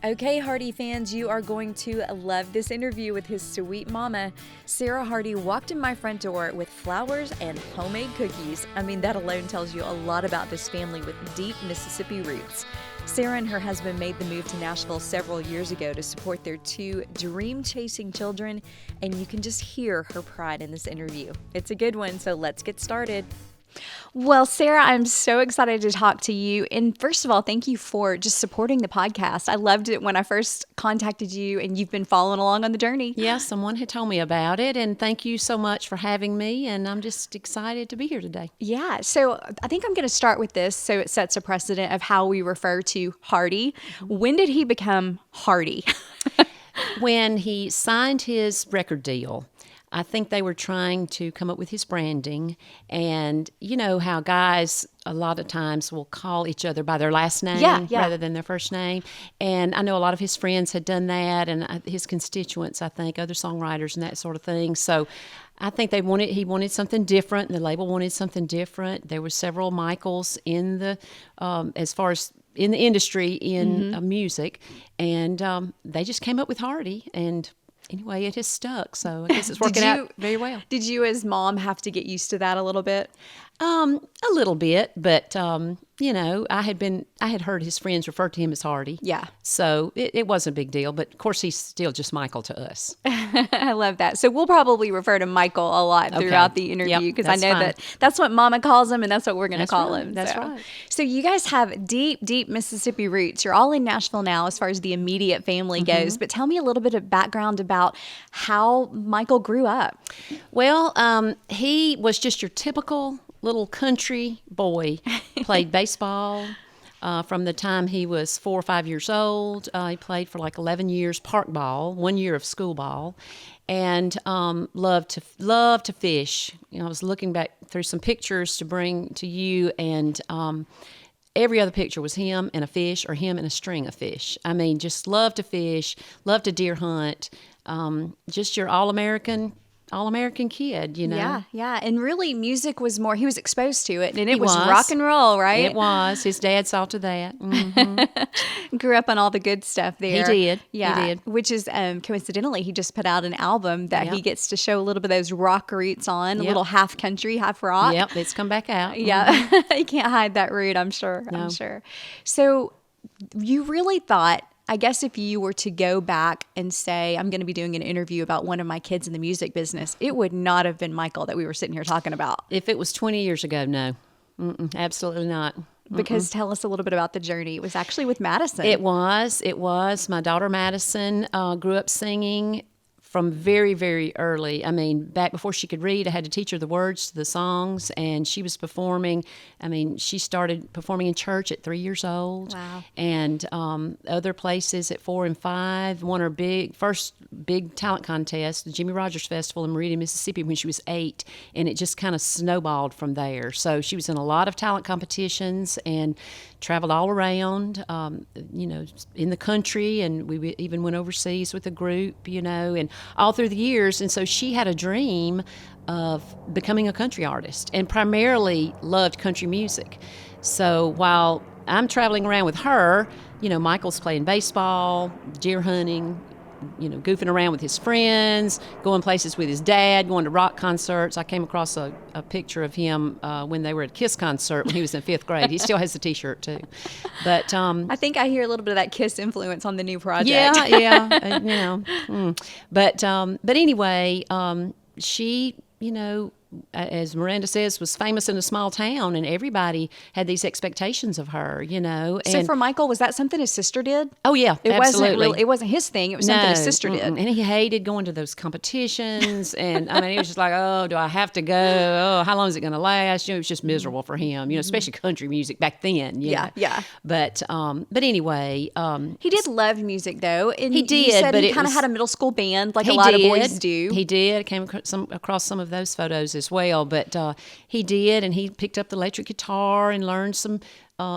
Okay, Hardy fans, you are going to love this interview with his sweet mama. Sarah Hardy walked in my front door with flowers and homemade cookies. I mean, that alone tells you a lot about this family with deep Mississippi roots. Sarah and her husband made the move to Nashville several years ago to support their two dream-chasing children, and you can just hear her pride in this interview. It's a good one, so let's get started. Well, Sarah, I'm so excited to talk to you. And first of all, thank you for just supporting the podcast. I loved it when I first contacted you, and you've been following along on the journey. Yeah, someone had told me about it, and thank you so much for having me, and I'm just excited to be here today. Yeah, so I think I'm going to start with this so it sets a precedent of how we refer to Hardy. When did he become Hardy? When he signed his record deal, I think they were trying to come up with his branding, and you know how guys a lot of times will call each other by their last name rather than their first name. And I know a lot of his friends had done that, and his constituents, I think, other songwriters and that sort of thing. So I think he wanted something different, and the label wanted something different. There were several Michaels in the, as far as in the industry in music, and they just came up with Hardy, and anyway, it has stuck, so I guess it's working out very well. Did you, as mom, have to get used to that a little bit? A little bit, but you know, I had heard his friends refer to him as Hardy. Yeah. So it wasn't a big deal, but of course he's still just Michael to us. I love that. So we'll probably refer to Michael a lot throughout the interview because I know that's what Mama calls him, and that's what we're going to call him. That's right. So you guys have deep, deep Mississippi roots. You're all in Nashville now as far as the immediate family goes, but tell me a little bit of background about how Michael grew up. Well, he was just your typical little country boy. Played baseball from the time he was 4 or 5 years old. He played for like 11 years park ball, 1 year of school ball, and loved to fish. You know, I was looking back through some pictures to bring to you, and every other picture was him and a fish or him and a string of fish. I mean, just loved to fish, loved to deer hunt. Just your all-American kid, you know? Yeah. And really, music was more, he was exposed to it, and it was rock and roll, right? It was. His dad saw to that. Mm-hmm. Grew up on all the good stuff there. He did. Yeah. He did. Which is, coincidentally, he just put out an album that he gets to show a little bit of those rock roots on, a little half country, half rock. Yep, it's come back out. Yeah. You can't hide that root, I'm sure. No. I'm sure. So you really thought, I guess if you were to go back and say, I'm going to be doing an interview about one of my kids in the music business, it would not have been Michael that we were sitting here talking about. If it was 20 years ago, no. Absolutely not. Because tell us a little bit about the journey. It was actually with Madison. It was. My daughter Madison grew up singing from very, very early. I mean, back before she could read, I had to teach her the words to the songs, and she was performing. I mean, she started performing in church at 3 years old. Wow. And other places at 4 and 5. Won her first big talent contest, the Jimmy Rogers Festival in Meridian, Mississippi, when she was 8, and it just kind of snowballed from there. So she was in a lot of talent competitions and traveled all around, you know, in the country, and we even went overseas with a group, you know, and all through the years. And so she had a dream of becoming a country artist and primarily loved country music. So while I'm traveling around with her, you know, Michael's playing baseball, deer hunting, you know, goofing around with his friends, going places with his dad, going to rock concerts. I came across a picture of him when they were at Kiss concert when he was in 5th grade. He still has the T-shirt too. But I think I hear a little bit of that Kiss influence on the new project. Yeah, you know. But anyway, she, you know, as Miranda says, was famous in a small town, and everybody had these expectations of her, you know. So for Michael, was that something his sister did? Oh yeah, It wasn't his thing. It was something his sister did. And he hated going to those competitions, and I mean, he was just like, oh, do I have to go? Oh, how long is it going to last? You know, it was just miserable for him, you know, especially country music back then. You know? Yeah. But anyway, he did love music though, and he did. You said but he kind of had a middle school band, like a He lot of did. boys do. He did. I came across some of those photos as well. But he did, and he picked up the electric guitar and learned some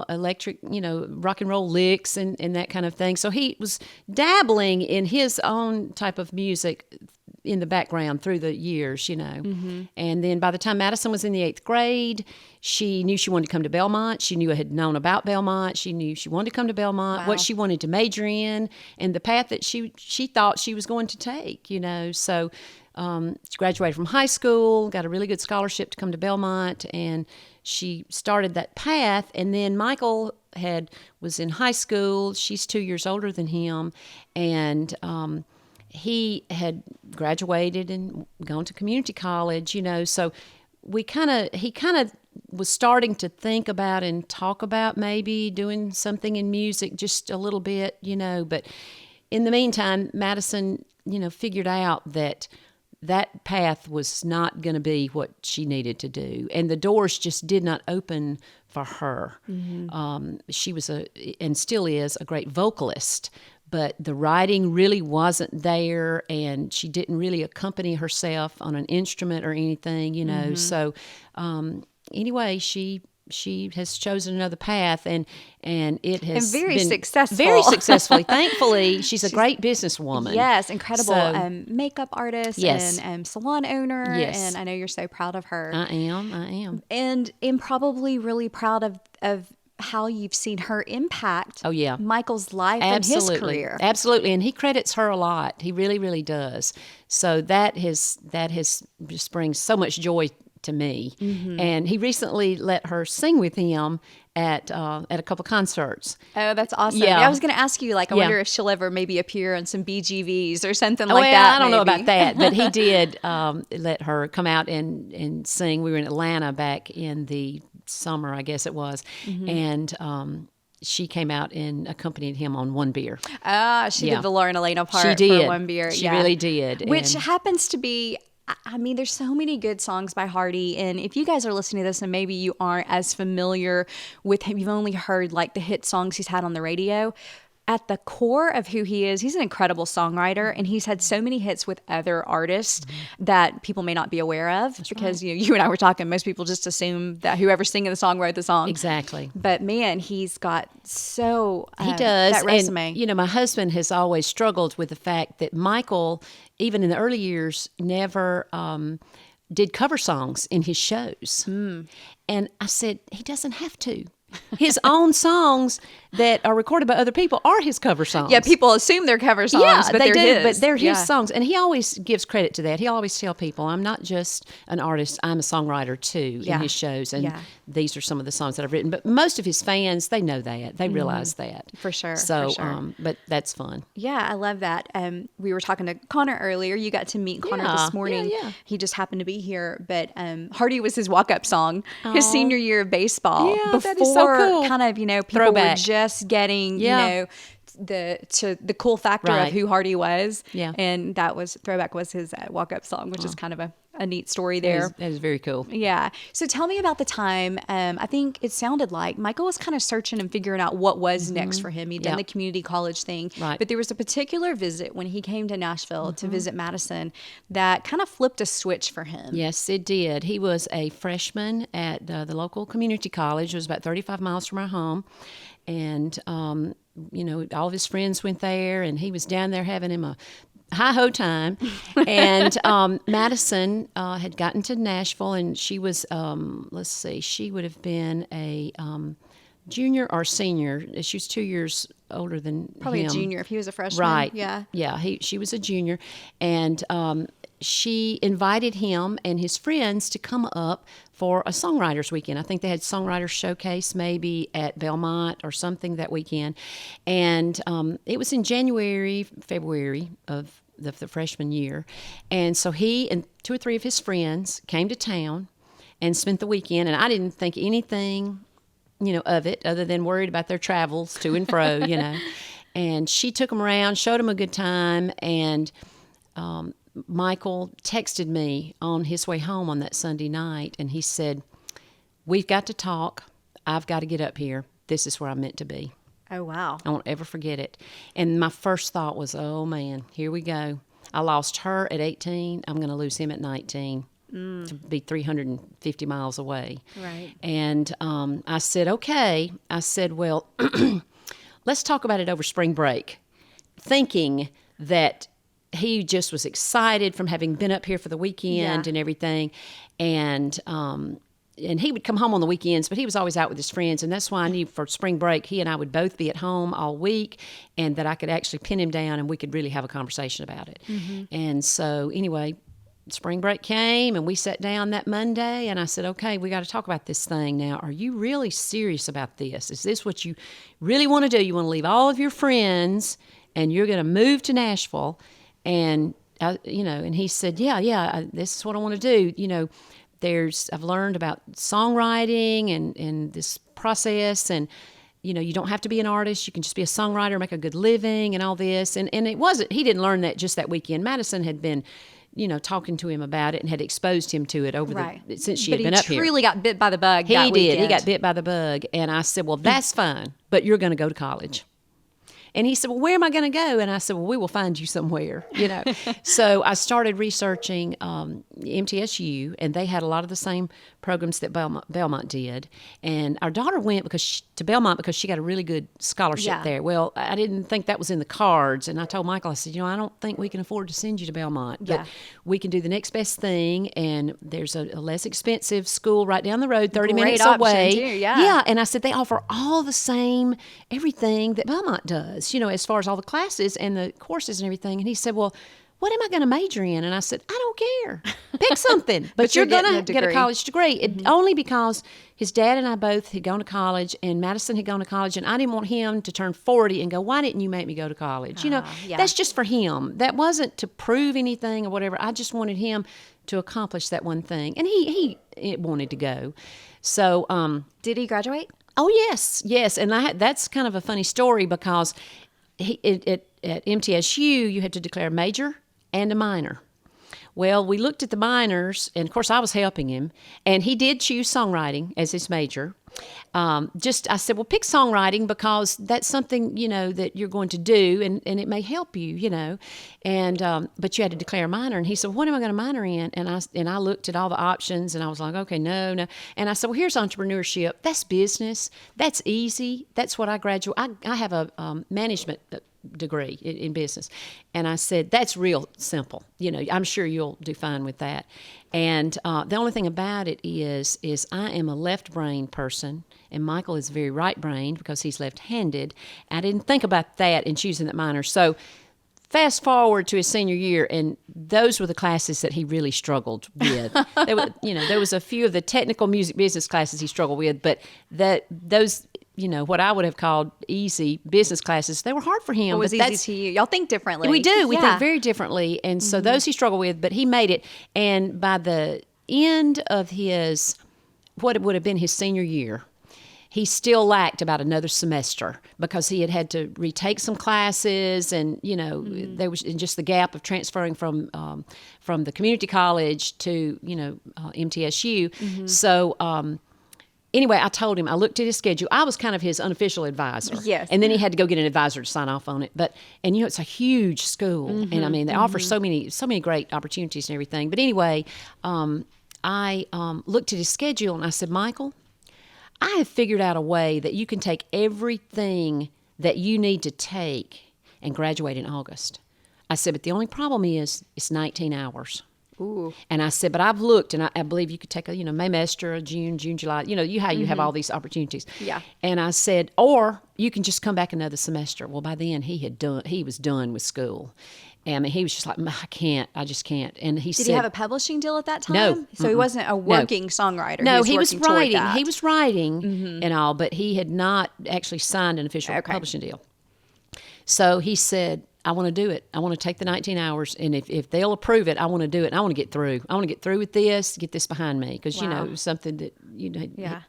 electric, you know, rock and roll licks and that kind of thing. So he was dabbling in his own type of music in the background through the years, And then by the time Madison was in the 8th grade, she knew she wanted to come to Belmont. She knew I had known about Belmont. She knew she wanted to come to Belmont, what she wanted to major in, and the path that she thought she was going to take, So she graduated from high school, got a really good scholarship to come to Belmont, and she started that path. And then Michael was in high school. She's 2 years older than him, and he had graduated and gone to community college, So he kind of was starting to think about and talk about maybe doing something in music just a little bit, But in the meantime, Madison, figured out that path was not going to be what she needed to do. And the doors just did not open for her. She was and still is, a great vocalist, but the writing really wasn't there, and she didn't really accompany herself on an instrument or anything, So anyway, she has chosen another path, and it has been successful. Very successfully. Thankfully, she's a great businesswoman. Yes, incredible makeup artist yes. and salon owner. Yes. And I know you're so proud of her. I am. And probably really proud of how you've seen her impact Michael's life and his career. Absolutely. And he credits her a lot. He really, really does. So that has just brings so much joy to me. And he recently let her sing with him at a couple concerts. Oh, that's awesome. Yeah. I was going to ask you, I wonder if she'll ever maybe appear on some BGVs or something like that. I don't know about that, but he did let her come out and sing. We were in Atlanta back in the summer, I guess it was, and she came out and accompanied him on One Beer. She did the Lauren Elena part she did. for One Beer. She really did. Which happens to be, I mean, there's so many good songs by Hardy, and if you guys are listening to this and maybe you aren't as familiar with him, you've only heard the hit songs he's had on the radio, at the core of who he is, he's an incredible songwriter, and he's had so many hits with other artists that people may not be aware of. That's because right. You and I were talking, most people just assume that whoever's singing the song wrote the song. Exactly. But man, he's got so he does that resume. And, my husband has always struggled with the fact that Michael, even in the early years, never did cover songs in his shows. And I said, he doesn't have to. His own songs that are recorded by other people are his cover songs. Yeah, people assume they're cover songs, but they they're do, his. but they're his songs. And he always gives credit to that. He always tells people, I'm not just an artist, I'm a songwriter too in his shows. And these are some of the songs that I've written. But most of his fans, they know that. They realize that. For sure. So, but that's fun. Yeah, I love that. We were talking to Connor earlier. You got to meet Connor this morning. Yeah. He just happened to be here. But Hardy was his walk-up song, his senior year of baseball. Yeah, before that is so cool. kind of, people Throwback. were just getting, the cool factor of who Hardy was. Yeah. And Throwback was his walk-up song, which is kind of a neat story there. That is very cool. Yeah. So tell me about the time. I think it sounded like Michael was kind of searching and figuring out what was next for him. He'd done the community college thing. Right. But there was a particular visit when he came to Nashville to visit Madison that kind of flipped a switch for him. Yes, it did. He was a freshman at the local community college. It was about 35 miles from our home. And, all of his friends went there, and he was down there having him a hi-ho time. And Madison had gotten to Nashville, and she was, she would have been a junior or senior. She was 2 years older than Probably him. a junior if he was a freshman. Right. Yeah. Yeah, she was a junior. And she invited him and his friends to come up for a songwriters weekend. I think they had songwriters showcase maybe at Belmont or something that weekend. And it was in February of the freshman year. And so he and 2 or 3 of his friends came to town and spent the weekend. And I didn't think anything, of it other than worried about their travels to and fro, And she took them around, showed them a good time. And Michael texted me on his way home on that Sunday night, and he said, "We've got to talk. I've got to get up here. This is where I'm meant to be." Oh, wow. I won't ever forget it. And my first thought was, oh, man, here we go. I lost her at 18. I'm going to lose him at 19 to be 350 miles away. Right. And I said, okay. I said, well, let's talk about it over spring break, thinking that he just was excited from having been up here for the weekend and everything. And he would come home on the weekends, but he was always out with his friends. And that's why I knew for spring break, he and I would both be at home all week, and that I could actually pin him down and we could really have a conversation about it. And so anyway, spring break came and we sat down that Monday, and I said, okay, we got to talk about this thing now. Are you really serious about this? Is this what you really want to do? You want to leave all of your friends and you're going to move to Nashville? And, and he said, yeah, this is what I want to do. I've learned about songwriting and this process, and, you don't have to be an artist. You can just be a songwriter, make a good living and all this. And it wasn't, he didn't learn that just that weekend. Madison had been, talking to him about it and had exposed him to it since she had been up here. He truly got bit by the bug that weekend. He did. He got bit by the bug. And I said, well, that's fine, but you're going to go to college. And he said, well, where am I going to go? And I said, well, we will find you somewhere, So I started researching MTSU, and they had a lot of the same programs that Belmont did. And our daughter went to Belmont because she got a really good scholarship there. Well, I didn't think that was in the cards. And I told Michael, I said, I don't think we can afford to send you to Belmont. But we can do the next best thing. And there's a less expensive school right down the road, 30 minutes away. Too, yeah. And I said, they offer all the same everything that Belmont does. As far as all the classes and the courses and everything. And he said, well, what am I going to major in? And I said, I don't care. Pick something. But you're going to get a college degree. Only because his dad and I both had gone to college, and Madison had gone to college, and I didn't want him to turn 40 and go, why didn't you make me go to college? That's just for him. That wasn't to prove anything or whatever. I just wanted him to accomplish that one thing. And he wanted to go. So did he graduate? Oh, yes. And that's kind of a funny story because at MTSU, you had to declare a major and a minor. Well, we looked at the minors, and of course I was helping him, and he did choose songwriting as his major. I said, well, pick songwriting because that's something, that you're going to do, and it may help you, and but you had to declare a minor. And he said, what am I going to minor in? And I looked at all the options, and I was like, okay, no. And I said, well, here's entrepreneurship. That's business. That's easy. That's what I graduate. I have a management degree in business. And I said, that's real simple. I'm sure you'll do fine with that. And the only thing about it is I am a left-brained person, and Michael is very right-brained because he's left-handed. I didn't think about that in choosing that minor. So fast forward to his senior year, and those were the classes that he really struggled with. There was a few of the technical music business classes he struggled with, but those what I would have called easy business classes, they were hard for him. What was easy to you? Y'all think differently. We do. We think very differently. And so those he struggled with, but he made it. And by the end of what it would have been his senior year, he still lacked about another semester because he had to retake some classes, and there was just the gap of transferring from the community college to MTSU. So anyway, I told him, I looked at his schedule. I was kind of his unofficial advisor. Yes. And then he had to go get an advisor to sign off on it. And it's a huge school. And I mean, they offer so many great opportunities and everything. But anyway, I looked at his schedule and I said, Michael, I have figured out a way that you can take everything that you need to take and graduate in August. I said, but the only problem is it's 19 hours. Ooh. And I said, but I've looked, and I believe you could take a May semester, a June, July. You have all these opportunities. Yeah. And I said, or you can just come back another semester. Well, by then he was done with school. And I mean, he was just like, I just can't. And he said, did he have a publishing deal at that time? No. So he wasn't a working songwriter. No, he was writing. He was writing and all, but he had not actually signed an official publishing deal. So he said, I want to do it. I want to take the 19 hours, and if they'll approve it, I want to do it. And I want to get through. I want to get through with this, get this behind me, because it was something that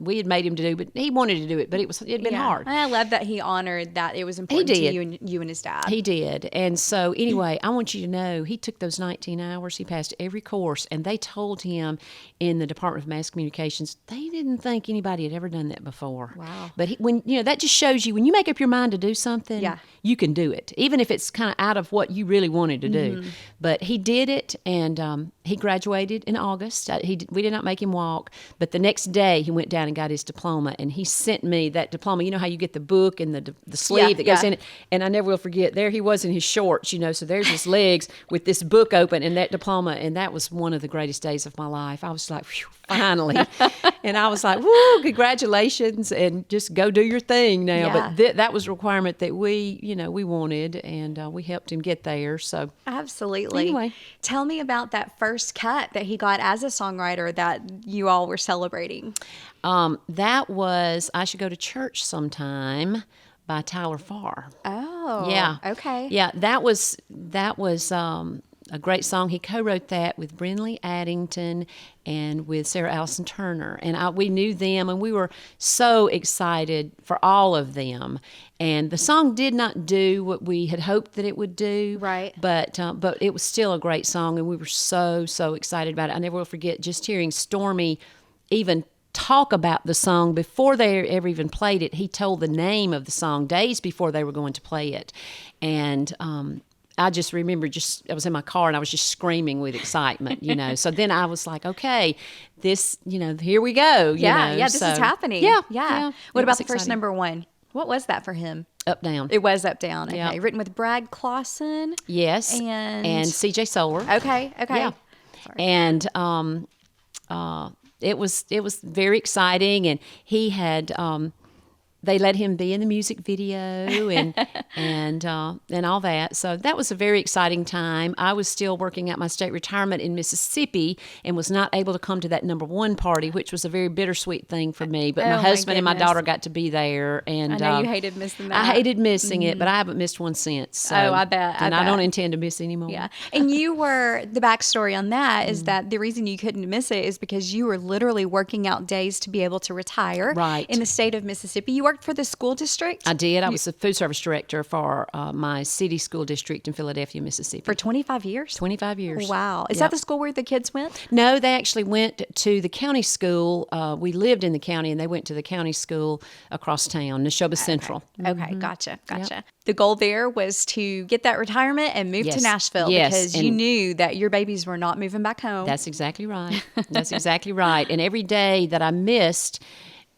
we had made him to do, but he wanted to do it, but it had been hard. And I love that he honored that it was important to you and his dad. He did. And so anyway, I want you to know he took those 19 hours. He passed every course, and they told him in the Department of Mass Communications they didn't think anybody had ever done that before. Wow. But when that just shows you when you make up your mind to do something, you can do it, even if it's kind of out of what you really wanted to do. But he did it, and he graduated in August. We did not make him walk, but the next day he went down and got his diploma, and he sent me that diploma. You know how you get the book and the sleeve that goes in it? And I never will forget, there he was in his shorts, so there's his legs with this book open and that diploma, and that was one of the greatest days of my life. I was like, whew, finally. And I was like, woo, congratulations, and just go do your thing now. Yeah. But that was a requirement that we wanted, and we helped him get there. So Absolutely. Anyway. Tell me about that first cut that he got as a songwriter that you all were celebrating. That was I Should Go to Church Sometime by Tyler Farr. Oh, Yeah. Okay. Yeah, that was a great song. He co-wrote that with Brinley Addington and with Sarah Allison Turner. And we knew them, and we were so excited for all of them. And the song did not do what we had hoped that it would do. Right. But it was still a great song, and we were so excited about it. I never will forget just hearing Stormy even talk about the song before they ever even played it. He told the name of the song days before they were going to play it. And I just remember I was in my car and I was just screaming with excitement, So then I was like, okay, this, here we go. This is happening. Yeah. What about the first number one? What was that for him? Up Down. It was Up Down. Okay. Yeah. Written with Brad Clausen. Yes. And CJ Solar. Okay. Yeah. Sorry. And it was very exciting, and he had they let him be in the music video and all that. So that was a very exciting time. I was still working out my state retirement in Mississippi and was not able to come to that number one party, which was a very bittersweet thing for me. But my husband and my daughter got to be there. And I know you hated missing that. I hated missing it, but I haven't missed one since. So, I bet. And I don't intend to miss anymore. Yeah. And the backstory on that is that the reason you couldn't miss it is because you were literally working out days to be able to retire. Right. In the state of Mississippi. You worked for the school district? I did. I was the food service director for my city school district in Philadelphia, Mississippi. For 25 years? 25 years. Wow. Is that the school where the kids went? No, they actually went to the county school. We lived in the county, and they went to the county school across town, Neshoba Central. Okay, gotcha. Yep. The goal there was to get that retirement and move to Nashville because you knew that your babies were not moving back home. That's exactly right. That's exactly right. And every day that I missed,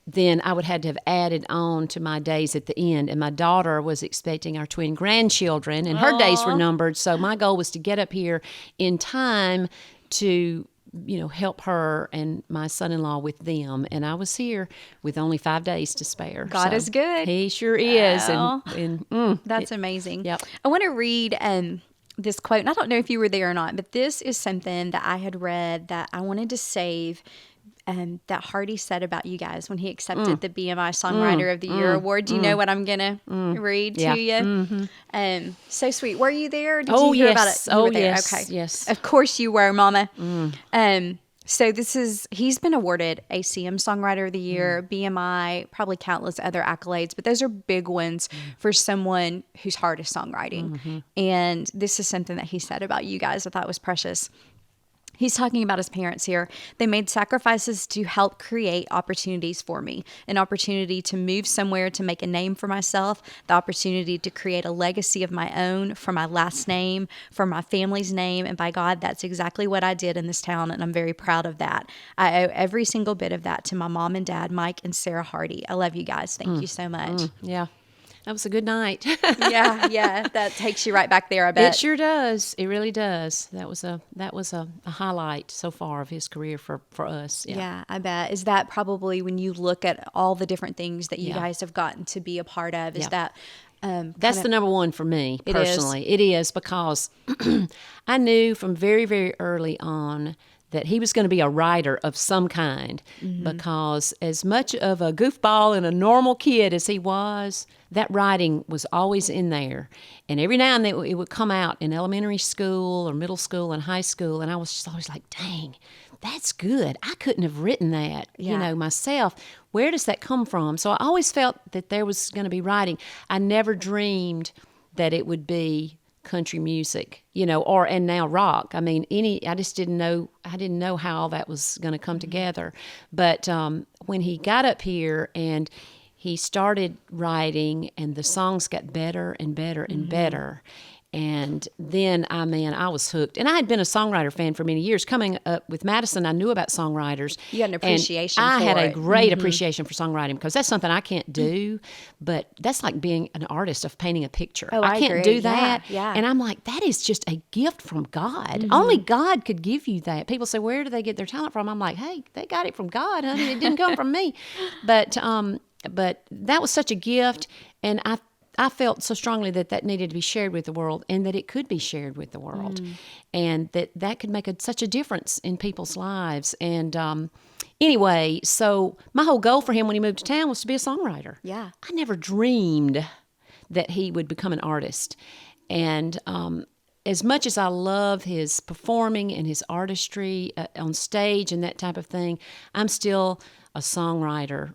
then I would have to have added on to my days at the end. And my daughter was expecting our twin grandchildren, and her days were numbered. So my goal was to get up here in time to, help her and my son-in-law with them. And I was here with only 5 days to spare. God is good. He sure is. Wow. And That's amazing. Yep. I want to read this quote, and I don't know if you were there or not, but this is something that I had read that I wanted to save. That Hardy said about you guys when he accepted the BMI Songwriter of the Year award. Do you know what I'm going to read to you? Mm-hmm. So sweet. Were you there? Did you hear about it? You were there. Yes. Okay. Yes. Of course you were, Mama. So he's been awarded ACM Songwriter of the Year, BMI, probably countless other accolades, but those are big ones for someone whose heart is songwriting. And this is something that he said about you guys I thought was precious. He's talking about his parents here. They made sacrifices to help create opportunities for me, an opportunity to move somewhere to make a name for myself, the opportunity to create a legacy of my own for my last name, for my family's name. And by God, that's exactly what I did in this town. And I'm very proud of that. I owe every single bit of that to my mom and dad, Mike and Sarah Hardy. I love you guys. Thank you so much. Yeah. That was a good night. Yeah. That takes you right back there, I bet. It sure does. It really does. That was a highlight so far of his career for us. Yeah, I bet. Is that probably when you look at all the different things that you guys have gotten to be a part of, is that that's the number one for me personally. It is because I knew from very, very early on that he was going to be a writer of some kind, because as much of a goofball and a normal kid as he was, that writing was always in there. And every now and then it would come out in elementary school or middle school and high school, and I was just always like, dang, that's good. I couldn't have written that, myself. Where does that come from? So I always felt that there was going to be writing. I never dreamed that it would be country music, and now rock. I mean, I just didn't know. I didn't know how all that was going to come together. But when he got up here and he started writing, and the songs got better and better and better, And then, I was hooked. And I had been a songwriter fan for many years. Coming up with Madison, I knew about songwriters. You had an appreciation and for I had a it. great appreciation for songwriting because that's something I can't do. But that's like being an artist of painting a picture. Oh, I can't agree. do that. Yeah. And I'm like, that is just a gift from God. Only God could give you that. People say, where do they get their talent from? I'm like, hey, they got it from God, honey. It didn't come from me. But that was such a gift. And I felt so strongly that needed to be shared with the world and that it could be shared with the world and that could make such a difference in people's lives. And anyway, so my whole goal for him when he moved to town was to be a songwriter. Yeah. I never dreamed that he would become an artist. And as much as I love his performing and his artistry on stage and that type of thing, I'm still a songwriter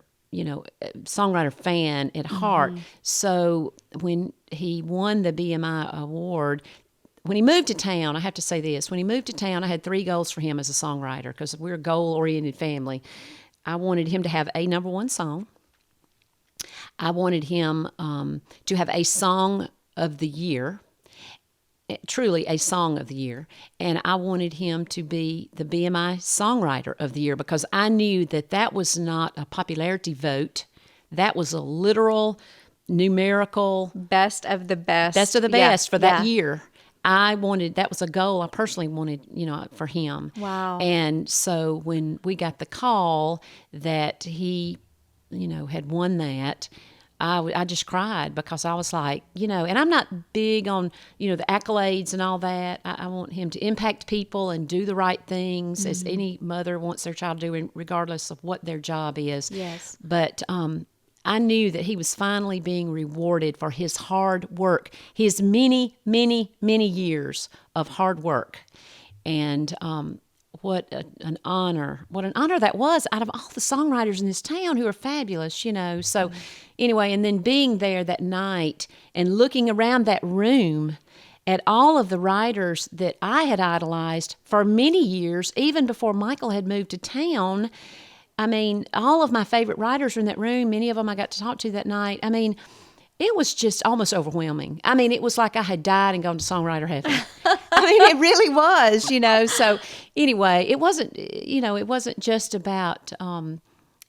fan at heart. So when he won the BMI award, when he moved to town, I have to say this, when he moved to town, I had 3 goals for him as a songwriter because we're a goal-oriented family. I wanted him to have a number 1 song. I wanted him to have a song of the year, truly a song of the year, and I wanted him to be the BMI Songwriter of the Year because I knew that was not a popularity vote. That was a literal, numerical... Best of the best. Best of the best for that year. That was a goal I personally wanted, for him. Wow. And so when we got the call that he, had won that, I just cried because I was like, and I'm not big on, the accolades and all that. I want him to impact people and do the right things as any mother wants their child to do, regardless of what their job is. Yes. But I knew that he was finally being rewarded for his hard work, his many, many, many years of hard work. And what an honor that was out of all the songwriters in this town who are fabulous, So anyway, and then being there that night and looking around that room at all of the writers that I had idolized for many years, even before Michael had moved to town. I mean, all of my favorite writers were in that room. Many of them I got to talk to that night. I mean, it was just almost overwhelming. I mean, it was like I had died and gone to songwriter heaven. I mean, it really was, So anyway, it wasn't just about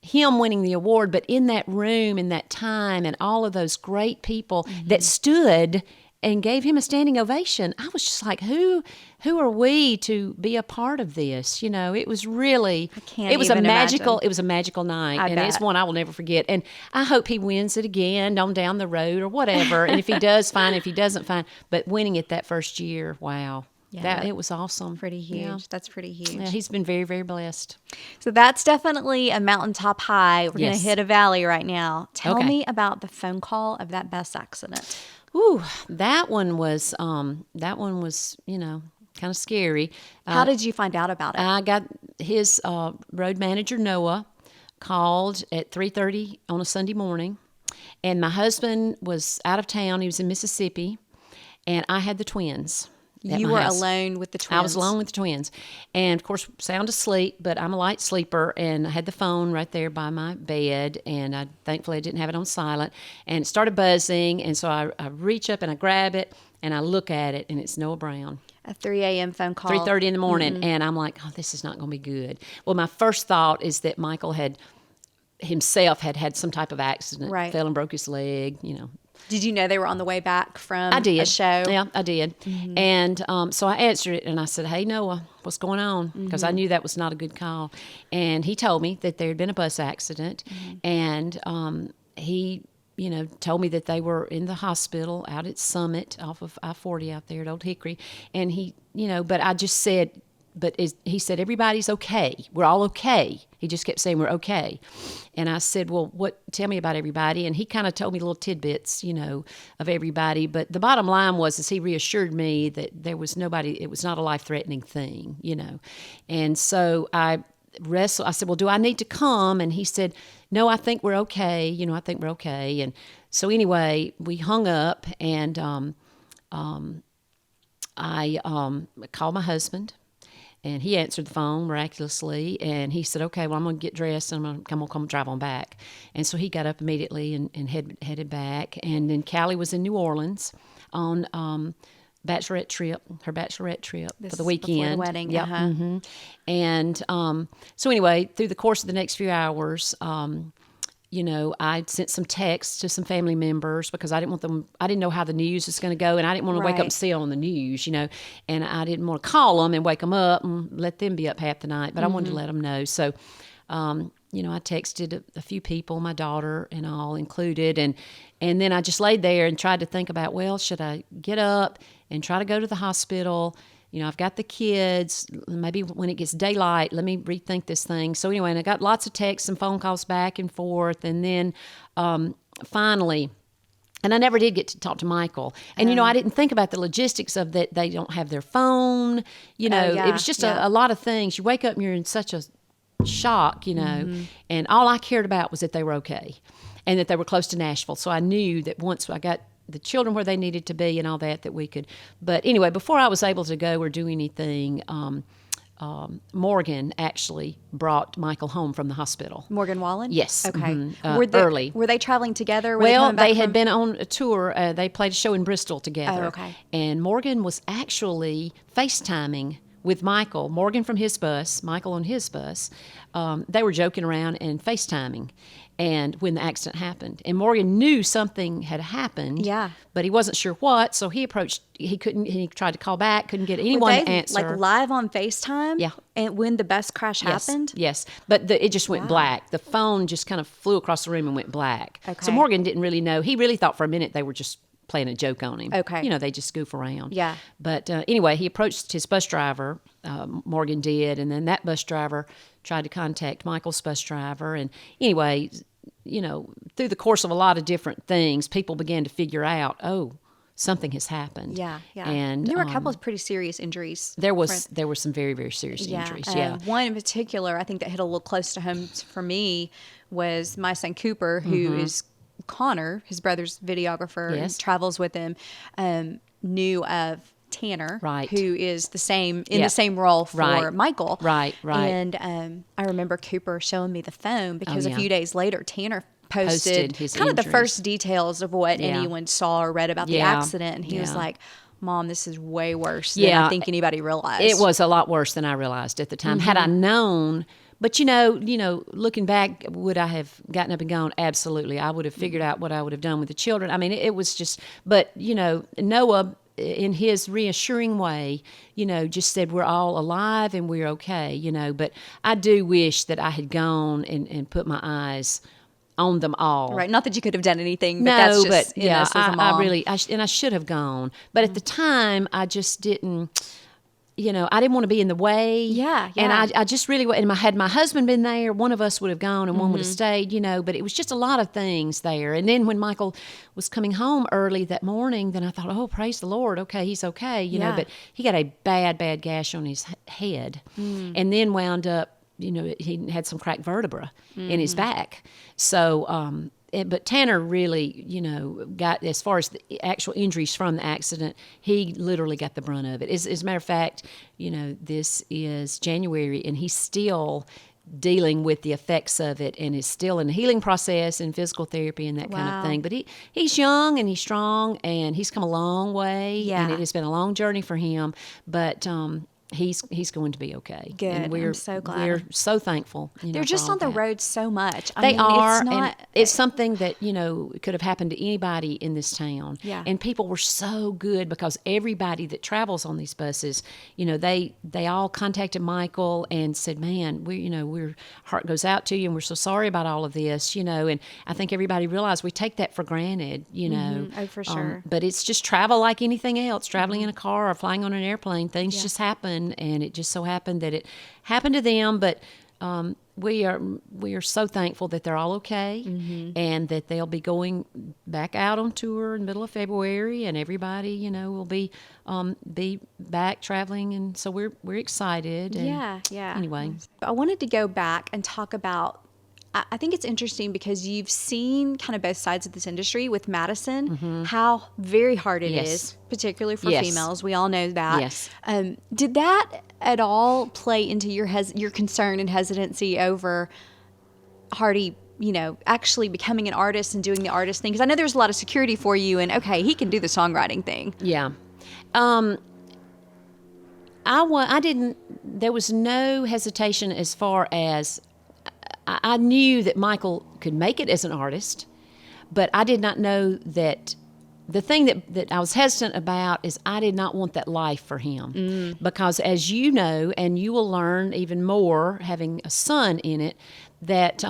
him winning the award, but in that room, in that time, and all of those great people that stood and gave him a standing ovation. I was just like, who are we to be a part of this? It was really, it was a magical night. It's one I will never forget. And I hope he wins it again on down the road or whatever. And if he does, fine. If he doesn't, fine. But winning it that first year, wow. Yeah, it was awesome. Pretty huge. Yeah. That's pretty huge. Yeah, he's been very, very blessed. So that's definitely a mountaintop high. We're going to hit a valley right now. Tell me about the phone call of that bus accident. Ooh, that one was, kind of scary. How did you find out about it? I got his road manager, Noah, called at 3:30 on a Sunday morning, and my husband was out of town. He was in Mississippi, and I had the twins. You were alone with the twins? I was alone with the twins. And, of course, sound asleep, but I'm a light sleeper, and I had the phone right there by my bed, and thankfully I didn't have it on silent. And it started buzzing, and so I reach up and I grab it, and I look at it, and it's Noah Brown. A 3 a.m. phone call. 3:30 in the morning, and I'm like, oh, this is not going to be good. Well, my first thought is that Michael had some type of accident, fell and broke his leg, Did you know they were on the way back from a show? Yeah, I did. Mm-hmm. And so I answered it, and I said, hey, Noah, what's going on? Because I knew that was not a good call. And he told me that there had been a bus accident, and he, told me that they were in the hospital out at Summit off of I-40 out there at Old Hickory. And he, but I just said, he said, everybody's okay. We're all okay. He just kept saying, we're okay. And I said, well, tell me about everybody. And he kind of told me little tidbits, of everybody. But the bottom line is he reassured me that there was nobody, it was not a life-threatening thing, And so I said, well, do I need to come? And he said, no, I think we're okay. I think we're okay. And so anyway, we hung up, and I called my husband. And he answered the phone miraculously, and he said, okay, well, I'm going to get dressed, and I'm going to come drive on back. And so he got up immediately and headed back. And then Callie was in New Orleans on bachelorette trip, her bachelorette trip This for the is weekend. before the wedding. Yep. And so anyway, through the course of the next few hours, I sent some texts to some family members because I didn't know how the news was going to go, and I didn't want to wake up and see it on the news, and I didn't want to call them and wake them up and let them be up half the night, but I wanted to let them know. So, I texted a few people, my daughter and all included, and then I just laid there and tried to think about, well, should I get up and try to go to the hospital? I've got the kids. Maybe when it gets daylight, let me rethink this thing. So anyway, and I got lots of texts and phone calls back and forth. And then finally, and I never did get to talk to Michael. And, I didn't think about the logistics of that. They don't have their phone. It was just a lot of things. You wake up and you're in such a shock, and all I cared about was that they were okay and that they were close to Nashville. So I knew that once I got the children where they needed to be and all that we could. But anyway, before I was able to go or do anything, Morgan actually brought Michael home from the hospital. Morgan Wallen? Yes. Okay. Early. Were they traveling together? They had been on a tour. They played a show in Bristol together. Oh, okay. And Morgan was actually FaceTiming with Michael. Morgan from his bus, Michael on his bus. They were joking around and FaceTiming. And when the accident happened, and Morgan knew something had happened, but he wasn't sure what. So he tried to call back, couldn't get anyone to answer. Like live on FaceTime? Yeah. And when the bus crash happened? Yes. But it just went black. The phone just kind of flew across the room and went black. Okay. So Morgan didn't really know. He really thought for a minute they were just playing a joke on him. Okay. They just goof around. Yeah. But anyway, he approached his bus driver, Morgan did, and then that bus driver tried to contact Michael's bus driver. And anyway, through the course of a lot of different things, people began to figure out, something has happened. Yeah. And there were a couple of pretty serious injuries. There were some very, very serious injuries. One in particular, I think that hit a little close to home for me, was my son Cooper, who is Connor, his brother's videographer, and travels with him, knew of Tanner, who is the same role for Michael. Right. And I remember Cooper showing me the phone because a few days later, Tanner posted his kind of injuries. the first details of what anyone saw or read about the accident. And he was like, Mom, this is way worse than I think anybody realized. It was a lot worse than I realized at the time. Had I known... But, looking back, would I have gotten up and gone? Absolutely. I would have figured out what I would have done with the children. I mean, it was just, but, Noah, in his reassuring way, just said we're all alive and we're okay, But I do wish that I had gone and put my eyes on them all. Right. Not that you could have done anything, but that's just us as a mom. I should have gone. But at the time, I just didn't... I didn't want to be in the way. Yeah. And I just really, and had my husband been there, one of us would have gone and one would have stayed, but it was just a lot of things there. And then when Michael was coming home early that morning, then I thought, oh, praise the Lord. Okay, he's okay, but he got a bad, bad gash on his head and then wound up, he had some cracked vertebra in his back. So, but Tanner really, got, as far as the actual injuries from the accident, he literally got the brunt of it. As a matter of fact, this is January, and he's still dealing with the effects of it and is still in the healing process and physical therapy and that kind of thing. But he's young and he's strong, and he's come a long way, and it has been a long journey for him. But he's going to be okay. Good. And I'm so glad. We're so thankful. They're just on the road so much. They are. It's not. And it's something that could have happened to anybody in this town. Yeah. And people were so good because everybody that travels on these buses, they all contacted Michael and said, "Man, our heart goes out to you, and we're so sorry about all of this." And I think everybody realized we take that for granted. Oh, for sure. But it's just travel like anything else. Traveling in a car or flying on an airplane, things just happen. And it just so happened that it happened to them, but we are so thankful that they're all okay, and that they'll be going back out on tour in the middle of February, and everybody will be back traveling, and so we're excited. And Anyway, I wanted to go back and talk about. I think it's interesting because you've seen kind of both sides of this industry with Madison, how very hard it is, particularly for females. We all know that. Yes. Did that at all play into your concern and hesitancy over Hardy, actually becoming an artist and doing the artist thing? Because I know there's a lot of security for you, and okay, he can do the songwriting thing. Yeah. I didn't, there was no hesitation as far as I knew that Michael could make it as an artist, but I did not know that the thing that I was hesitant about is I did not want that life for him. Because as you know, and you will learn even more having a son in it, that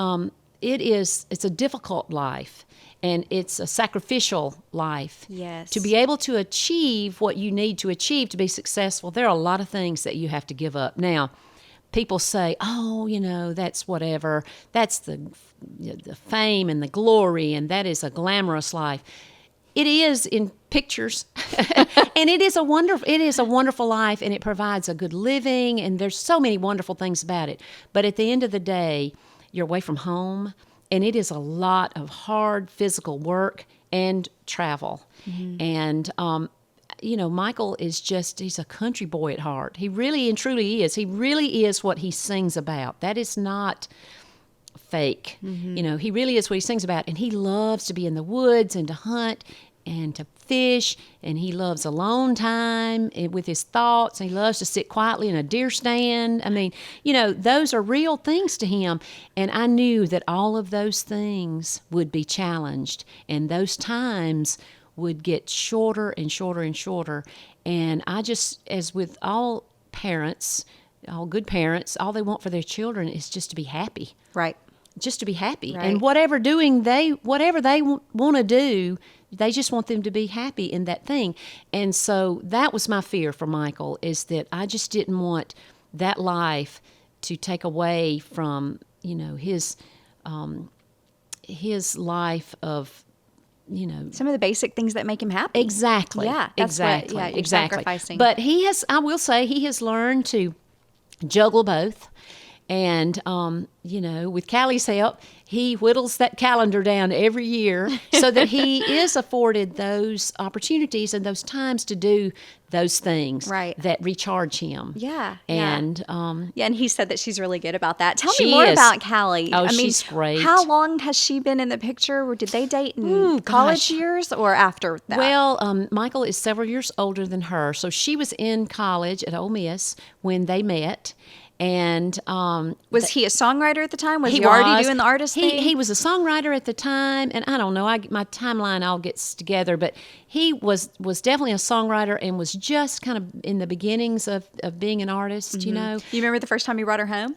it's a difficult life. And it's a sacrificial life. Yes. To be able to achieve what you need to achieve to be successful, there are a lot of things that you have to give up. Now, people say, oh, that's whatever. That's the fame and the glory, and that is a glamorous life. It is in pictures, and it is a wonderful life, and it provides a good living, and there's so many wonderful things about it. But at the end of the day, you're away from home, and it is a lot of hard physical work and travel. And, Michael is he's a country boy at heart. He really and truly is. He really is what he sings about. That is not fake. He really is what he sings about. And he loves to be in the woods and to hunt and to fish, and he loves alone time with his thoughts, and he loves to sit quietly in a deer stand. I mean, those are real things to him, and I knew that all of those things would be challenged, and those times would get shorter and shorter and shorter. And I just, as with all parents, all good parents, all they want for their children is just to be happy. Right. Just to be happy. Right. And whatever they want to do, they just want them to be happy in that thing. And so that was my fear for Michael, is that I just didn't want that life to take away from, his life of, some of the basic things that make him happy. Exactly. Yeah. That's exactly. What, you're exactly. sacrificing. But I will say, he has learned to juggle both. And, with Callie's help, he whittles that calendar down every year so that he is afforded those opportunities and those times to do those things that recharge him. Yeah. And and he said that she's really good about that. Tell she me more is. about Callie. Oh, she's great. How long has she been in the picture? Or did they date in college years or after that? Well, Michael is several years older than her, so she was in college at Ole Miss when they met. And was he a songwriter at the time? Was he already doing the artist thing? He was a songwriter at the time, and I don't know, my timeline all gets together, but he was definitely a songwriter and was just kind of in the beginnings of being an artist, You remember the first time you brought her home?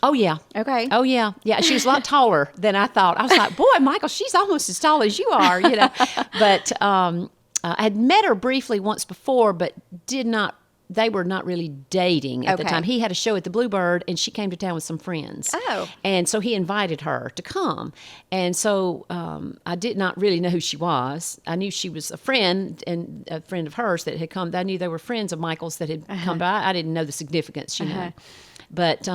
Oh, yeah. Okay. Oh, yeah. Yeah, she was a lot taller than I thought. I was like, boy, Michael, she's almost as tall as you are, But I had met her briefly once before, but they were not really dating at the time. He had a show at the Bluebird, and she came to town with some friends. Oh. And so he invited her to come. And so I did not really know who she was. I knew she was a friend, and a friend of hers that had come. I knew they were friends of Michael's that had come by. I didn't know the significance, But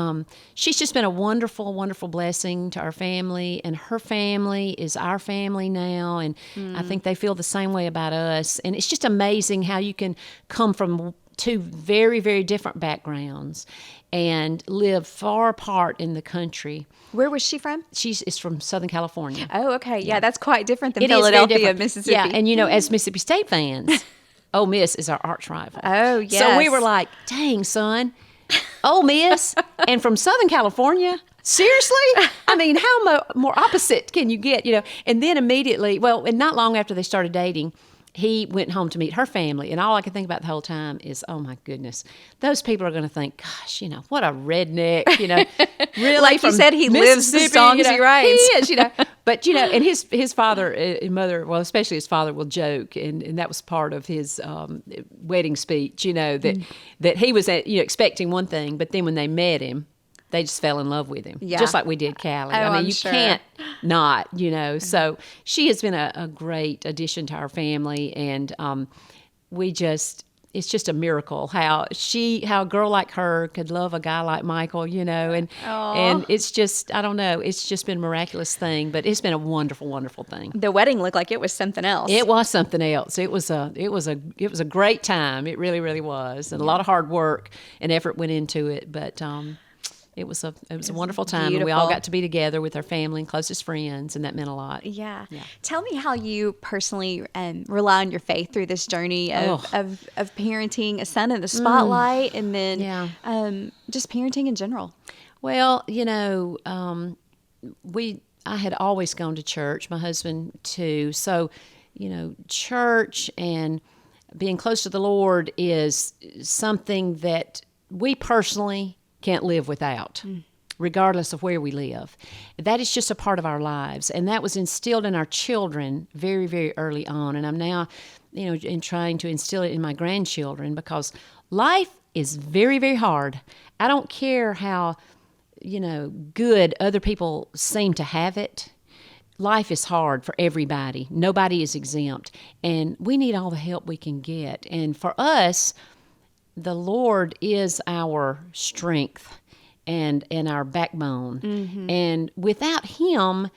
she's just been a wonderful, wonderful blessing to our family, and her family is our family now, and I think they feel the same way about us. And it's just amazing how you can come from two very, very different backgrounds and live far apart in the country. Where was she from? She's from Southern California. Oh, okay. Yeah, that's quite different than It is very Philadelphia, different. Mississippi. Yeah, and as Mississippi State fans, Ole Miss is our arch rival. Oh, yes. So we were like, dang, son, Ole Miss and from Southern California? Seriously? I mean, how more opposite can you get, And then immediately, and not long after they started dating, he went home to meet her family, and all I could think about the whole time is, oh my goodness, those people are going to think, gosh, what a redneck, really. Like you said, he lives the songs he writes. He is, But and his father and mother, well, especially his father, will joke, and that was part of his wedding speech, that he was expecting one thing, but then when they met him, they just fell in love with him, just like we did Callie. Oh, I mean, I'm you sure. can't not, So she has been a great addition to our family, and it's just a miracle how a girl like her could love a guy like Michael, and it's just, I don't know, it's just been a miraculous thing, but it's been a wonderful, wonderful thing. The wedding looked like it was something else. It was something else. It was a great time. It really, really was, and a lot of hard work and effort went into it, but it was a wonderful time. And we all got to be together with our family and closest friends, and that meant a lot. Yeah. Tell me how you personally rely on your faith through this journey of parenting a son in the spotlight, and then just parenting in general. Well, I had always gone to church, my husband too. So, church and being close to the Lord is something that we personally can't live without, regardless of where we live. That is just a part of our lives. And that was instilled in our children very, very early on. And I'm now, in trying to instill it in my grandchildren, because life is very, very hard. I don't care how, good other people seem to have it. Life is hard for everybody. Nobody is exempt. And we need all the help we can get. And for us, the Lord is our strength and our backbone. Mm-hmm. And without Him,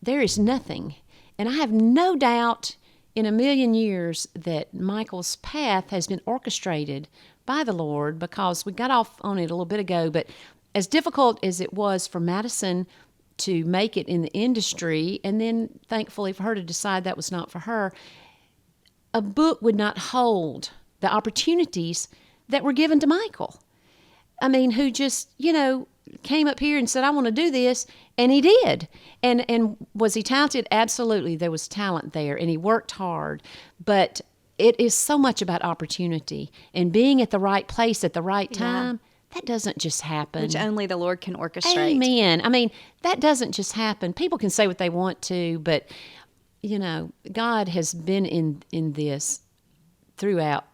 there is nothing. And I have no doubt in a million years that Michael's path has been orchestrated by the Lord, because we got off on it a little bit ago. But as difficult as it was for Madison to make it in the industry, and then thankfully for her to decide that was not for her, a book would not hold the opportunities that were given to Michael. I mean, who just, came up here and said, I want to do this, and he did. And was he talented? Absolutely. There was talent there, and he worked hard. But it is so much about opportunity and being at the right place at the right time. That doesn't just happen. Which only the Lord can orchestrate. Amen. I mean, that doesn't just happen. People can say what they want to, but, God has been in this throughout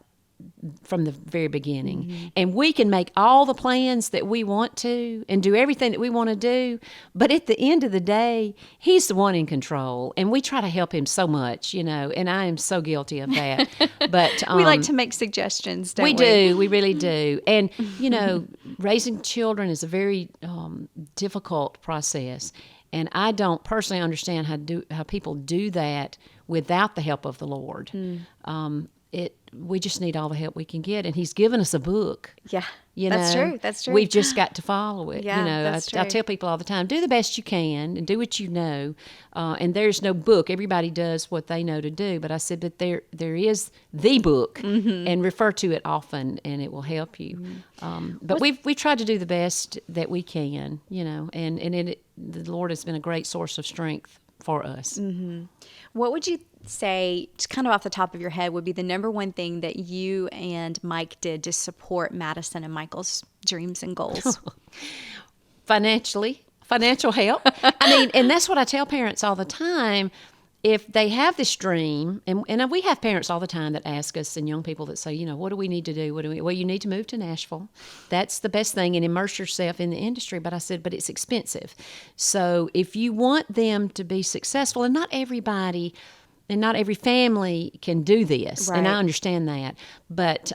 from the very beginning. Mm-hmm. And we can make all the plans that we want to and do everything that we want to do, but at the end of the day, He's the one in control, and we try to help Him so much, and I am so guilty of that. But we like to make suggestions, don't we? We do. We really do. And, raising children is a very difficult process. And I don't personally understand how people do that without the help of the Lord. We just need all the help we can get, and He's given us a book. Yeah, that's true. That's true. We've just got to follow it. Yeah, that's true. I tell people all the time, do the best you can and do what you know. And there's no book. Everybody does what they know to do. But I said, but there is the book, and refer to it often, and it will help you. But we tried to do the best that we can, and the Lord has been a great source of strength for us. Mm-hmm. What would you say, just kind of off the top of your head, would be the number one thing that you and Mike did to support Madison and Michael's dreams and goals? Financial help. I mean, and that's what I tell parents all the time. If they have this dream, and we have parents all the time that ask us, and young people that say, what do we need to do? Well, you need to move to Nashville. That's the best thing, and immerse yourself in the industry. But I said, but it's expensive. So if you want them to be successful, and not everybody and not every family can do this, right. And I understand that. But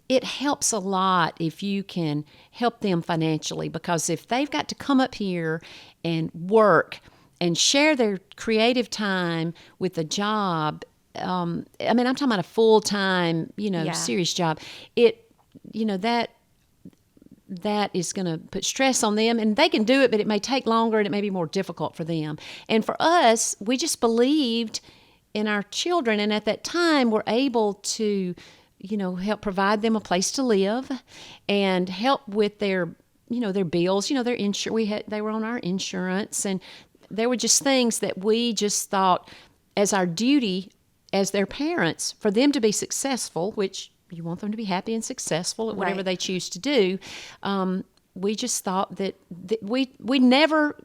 it helps a lot if you can help them financially, because if they've got to come up here and work and share their creative time with a job, I'm talking about a full-time, serious job. That is going to put stress on them, and they can do it, but it may take longer and it may be more difficult for them. And for us, we just believed in our children, and at that time we're able to, help provide them a place to live and help with their, their bills, their insurance. They were on our insurance, and there were just things that we just thought as our duty as their parents for them to be successful, which you want them to be happy and successful at whatever they choose to do. We just thought that we never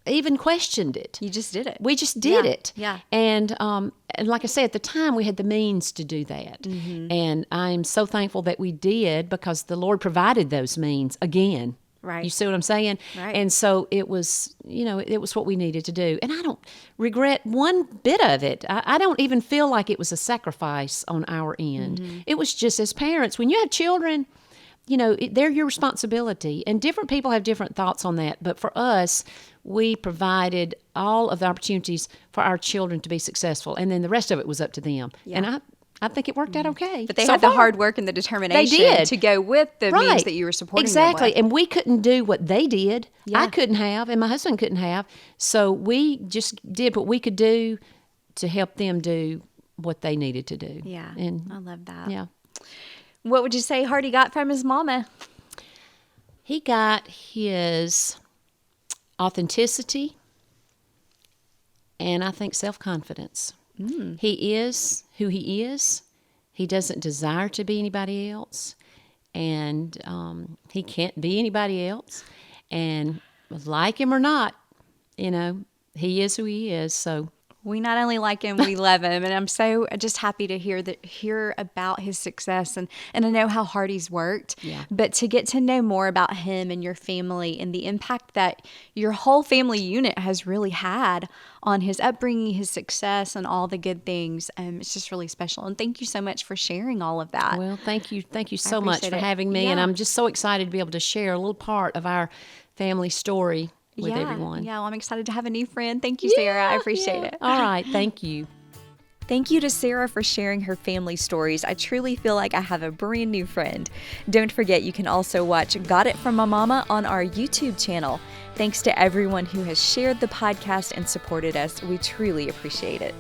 even questioned it. You just did it. We just did it. Yeah. And like I say, at the time we had the means to do that. Mm-hmm. And I'm so thankful that we did, because the Lord provided those means again. Right. You see what I'm saying? Right. And so it was, it was what we needed to do. And I don't regret one bit of it. I don't even feel like it was a sacrifice on our end. Mm-hmm. It was just, as parents, when you have children, they're your responsibility. And different people have different thoughts on that. But for us, we provided all of the opportunities for our children to be successful. And then the rest of it was up to them. Yeah. And I think it worked out okay. But they so had the far. hard work and the determination did. to go with the means Right. that you were supporting Exactly. them with. And we couldn't do what they did. Yeah. I couldn't have, and my husband couldn't have. So we just did what we could do to help them do what they needed to do. Yeah, And I love that. yeah. What would you say Hardy got from his mama? He got his authenticity and I think self-confidence. He is who he is. He doesn't desire to be anybody else. And he can't be anybody else. And like him or not, he is who he is. So We not only like him, we love him, and I'm so just happy to hear about his success, and I know how hard he's worked. Yeah. But to get to know more about him and your family and the impact that your whole family unit has really had on his upbringing, his success, and all the good things, it's just really special. And thank you so much for sharing all of that. well, thank you so much appreciate for it. having me. And Yeah. I'm just so excited to be able to share a little part of our family story with everyone. Yeah, well, I'm excited to have a new friend. Thank you, Sarah. I appreciate it. All right. Thank you. Thank you to Sarah for sharing her family stories. I truly feel like I have a brand new friend. Don't forget, you can also watch Got It From My Mama on our YouTube channel. Thanks to everyone who has shared the podcast and supported us. We truly appreciate it.